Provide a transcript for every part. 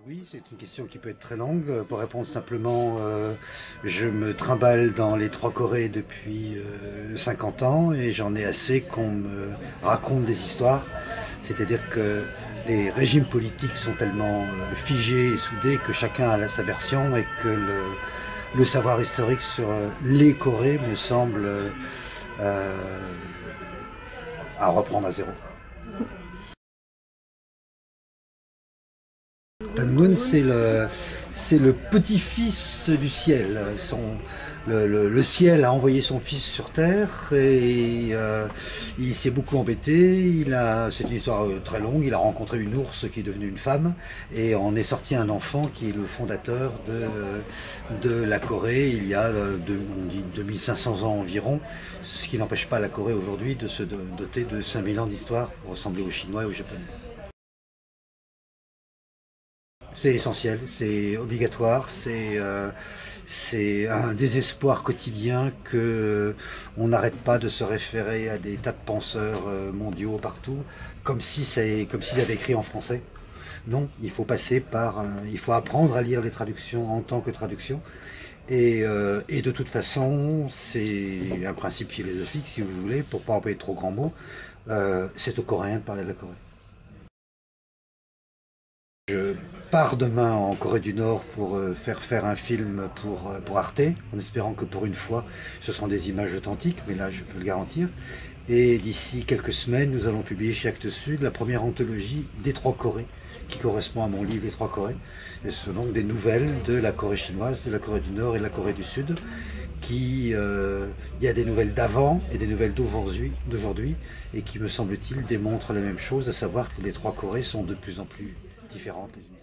Oui, c'est une question qui peut être très longue. Pour répondre simplement, je me trimballe dans les trois Corées depuis 50 ans et j'en ai assez qu'on me raconte des histoires. C'est-à-dire que les régimes politiques sont tellement figés et soudés que chacun a sa version et que le savoir historique sur les Corées me semble à reprendre à zéro. Dangun, c'est le petit-fils du ciel. Le ciel a envoyé son fils sur Terre et il s'est beaucoup embêté. C'est une histoire très longue. Il a rencontré une ours qui est devenue une femme et en est sorti un enfant qui est le fondateur de la Corée il y a, on dit 2500 ans environ, ce qui n'empêche pas la Corée aujourd'hui de se doter de 5000 ans d'histoire pour ressembler aux Chinois et aux Japonais. C'est essentiel, c'est obligatoire, c'est un désespoir quotidien que on n'arrête pas de se référer à des tas de penseurs mondiaux partout, comme s'ils avaient écrit en français. Non, il faut passer il faut apprendre à lire les traductions en tant que traduction. Et de toute façon, c'est un principe philosophique, si vous voulez, pour pas employer de trop grands mots. C'est aux Coréens de parler de la Corée. Je pars demain en Corée du Nord pour faire un film pour Arte, en espérant que pour une fois, ce seront des images authentiques, mais là, je peux le garantir. Et d'ici quelques semaines, nous allons publier chez Actes Sud la première anthologie des trois Corées, qui correspond à mon livre Les Trois Corées. Et ce sont donc des nouvelles de la Corée chinoise, de la Corée du Nord et de la Corée du Sud. Il y a des nouvelles d'avant et des nouvelles d'aujourd'hui, et qui, me semble-t-il, démontrent la même chose, à savoir que les trois Corées sont de plus en plus différentes les unes des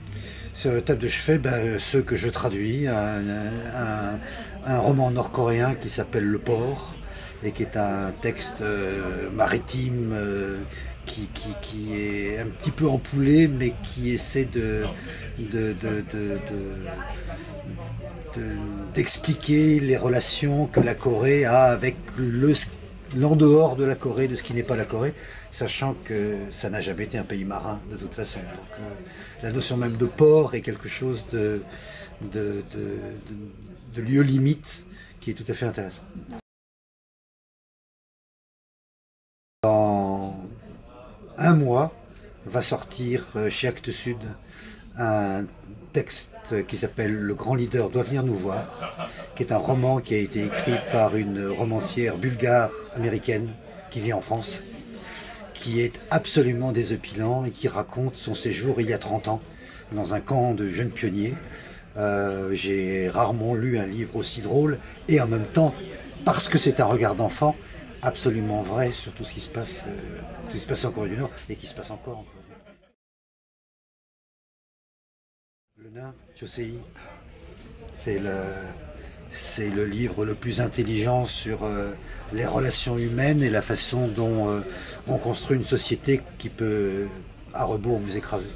autres. Sur le table de chevet, ceux que je traduis, un roman nord-coréen qui s'appelle Le Port, et qui est un texte maritime qui est un petit peu empoulé, mais qui essaie de, de, de, d'expliquer les relations que la Corée a avec l'en dehors de la Corée, de ce qui n'est pas la Corée, sachant que ça n'a jamais été un pays marin de toute façon. Donc la notion même de port est quelque chose de, de, de lieu limite qui est tout à fait intéressant. Dans un mois va sortir chez Actes Sud un texte qui s'appelle Le grand leader doit venir nous voir, qui est un roman qui a été écrit par une romancière bulgare américaine qui vit en France, qui est absolument désopilant et qui raconte son séjour il y a 30 ans dans un camp de jeunes pionniers. J'ai rarement lu un livre aussi drôle et en même temps, parce que c'est un regard d'enfant, absolument vrai sur tout ce qui se passe, tout ce qui se passe en Corée du Nord et qui se passe encore en Corée du Nord. Le nain, Josei, c'est le livre le plus intelligent sur les relations humaines et la façon dont on construit une société qui peut, à rebours, vous écraser.